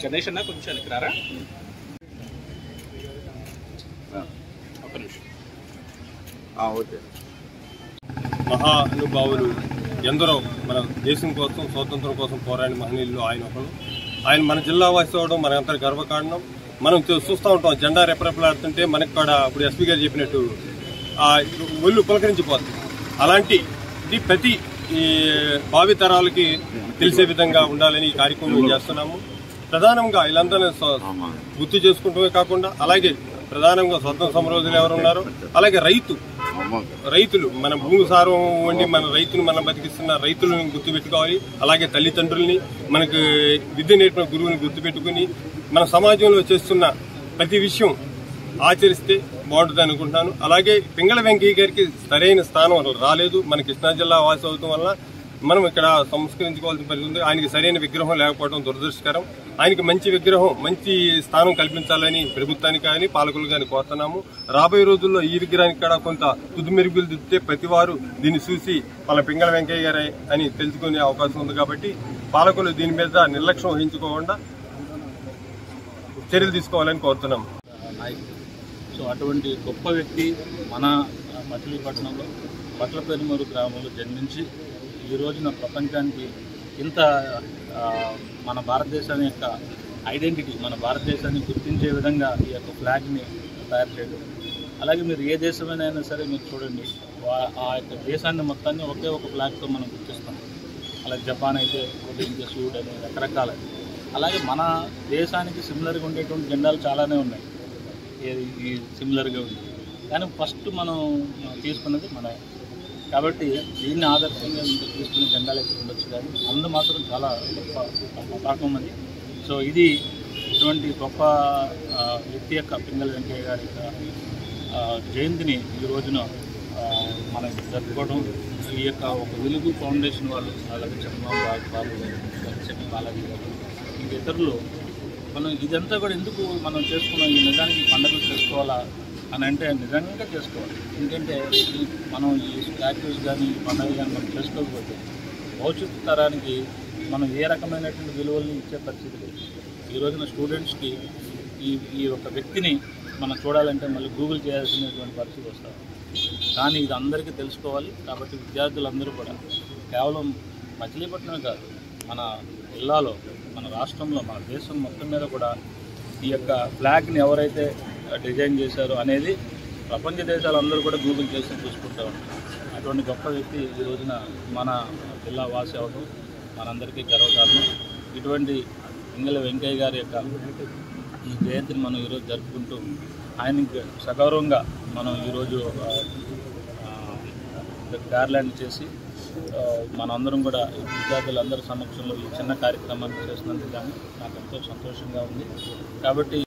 గణేష్ అన్న కొంచెం రారా ఒక నిమిషం. ఓకే. మహానుభావులు ఎందరో మన దేశం కోసం స్వాతంత్రం కోసం పోరాడిన మహనీయులు ఆయన ఒకరు. ఆయన మన జిల్లా వాసి అవడం మనంతా గర్వకారణం. మనం చూస్తూ ఉంటాం జెండా రెపరెపలాడుతుంటే మనకు కూడా ఇప్పుడు ఎస్పీ గారు చెప్పినట్టు ఒళ్ళు పులకరించిపోతుంది. అలాంటి ఇది ప్రతి భావి తరాలకి తెలిసే విధంగా ఉండాలని ఈ కార్యక్రమం చేస్తున్నాము. ప్రధానంగా వీళ్ళందరినీ గుర్తు చేసుకుంటూనే కాకుండా అలాగే ప్రధానంగా స్వతంత్ర సమరోధులు ఎవరున్నారో అలాగే రైతులు మన భూమి సారం వండి మన రైతులు మనం బతికిస్తున్న రైతులను గుర్తుపెట్టుకోవాలి. అలాగే తల్లిదండ్రుల్ని మనకు విద్య నేర్పిన గురువుని గుర్తుపెట్టుకుని మన సమాజంలో చేస్తున్న ప్రతి విషయం ఆచరిస్తే బాగుంటుంది అనుకుంటున్నాను. అలాగే పింగళ వెంకయ్య గారికి సరైన స్థానం రాలేదు. మన కృష్ణా జిల్లా వాసి అవడం వల్ల మనం ఇక్కడ సంస్కరించుకోవాల్సిన పరిస్థితి ఉంది. ఆయనకి సరైన విగ్రహం లేకపోవడం దురదృష్టకరం. ఆయనకి మంచి విగ్రహం మంచి స్థానం కల్పించాలని ప్రభుత్వానికి కానీ పాలకులు కానీ కోరుతున్నాము. రాబోయే రోజుల్లో ఈ విగ్రహానికి కూడా కొంత తుది మెరుగులు దిద్దితే ప్రతివారు దీన్ని చూసి వాళ్ళ పింగళ వెంకయ్య గారే అని తెలుసుకునే అవకాశం ఉంది. కాబట్టి పాలకులు దీని మీద నిర్లక్ష్యం వహించుకోకుండా చర్యలు తీసుకోవాలని కోరుతున్నాం. సో అటువంటి గొప్ప వ్యక్తి మన మచిలీపట్నంలో బట్లపెరుమూరు గ్రామంలో జన్మించి ఈ రోజున ప్రపంచానికి ఇంత మన భారతదేశం యొక్క ఐడెంటిటీ మన భారతదేశాన్ని గుర్తించే విధంగా ఈ యొక్క ఫ్లాగ్ని తయారు చేయడం. అలాగే మీరు ఏ దేశమైనా సరే మీరు చూడండి ఆ యొక్క దేశాన్ని మొత్తాన్ని ఒకే ఒక ఫ్లాగ్తో మనం గుర్తిస్తాం. అలాగే జపాన్ అయితే ఇండియా సూడ్ అని రకరకాల. అలాగే మన దేశానికి సిమిలర్గా ఉండేటువంటి జెండాలు చాలానే ఉన్నాయి, ఈ సిమిలర్గా ఉంది. కానీ ఫస్ట్ మనం తీసుకున్నది మన. కాబట్టి దీన్ని ఆదర్శంగా తీసుకునే జెండాలు అయితే ఉండొచ్చు, కానీ అందు మాత్రం చాలా గొప్ప పాకం అది. సో ఇది ఇటువంటి గొప్ప వ్యక్తి యొక్క పింగళ వెంకయ్య గారి యొక్క జయంతిని ఈ రోజున మనం జరుపుకోవడం. ఈ యొక్క ఒక వెలుగు ఫౌండేషన్ వాళ్ళు అలాగే చంద్రబాబు బాలాజీ గారు ఇంకా ఇతరులు మనం ఇదంతా కూడా ఎందుకు మనం చేసుకున్నాం, ఈ నిజానికి పండుగలు చేసుకోవాలా అని అంటే నిజంగా చేసుకోవాలి. ఎందుకంటే మనం ఈ స్టాచ్యూస్ కానీ ఈ పండుగ కానీ మనం చేసుకోకపోతే భవిష్యత్తు తరానికి మనం ఏ రకమైనటువంటి విలువలను ఇచ్చే పరిస్థితి లేదు. ఈ రోజున స్టూడెంట్స్కి ఈ ఒక వ్యక్తిని మనం చూడాలంటే మళ్ళీ గూగుల్ చేయాల్సినటువంటి పరిస్థితి వస్తుంది. కానీ ఇది అందరికీ తెలుసుకోవాలి. కాబట్టి విద్యార్థులందరూ కూడా కేవలం మచిలీపట్నమే కాదు, మన జిల్లాలో మన రాష్ట్రంలో మన దేశం మొత్తం మీద కూడా ఈ యొక్క ఫ్లాగ్ని ఎవరైతే డిజైన్ చేశారు అనేది ప్రపంచ దేశాలందరూ కూడా గూగుల్ చేసి చూసుకుంటూ ఉంటారు. అటువంటి గొప్ప వ్యక్తి ఈ రోజున మన జిల్లా వాసి అవడం మనందరికీ గర్వకారణం. ఇటువంటి పింగళ వెంకయ్య గారి యొక్క ఈ జయంతిని మనం ఈరోజు జరుపుకుంటూ ఆయనకి సగౌరవంగా మనం ఈరోజు గార్లాండ్ చేసి మనందరం కూడా విద్యార్థులందరి సమక్షంలో ఈ చిన్న కార్యక్రమాన్ని చేస్తున్నందుకు కానీ నాకు ఎంతో సంతోషంగా ఉంది. కాబట్టి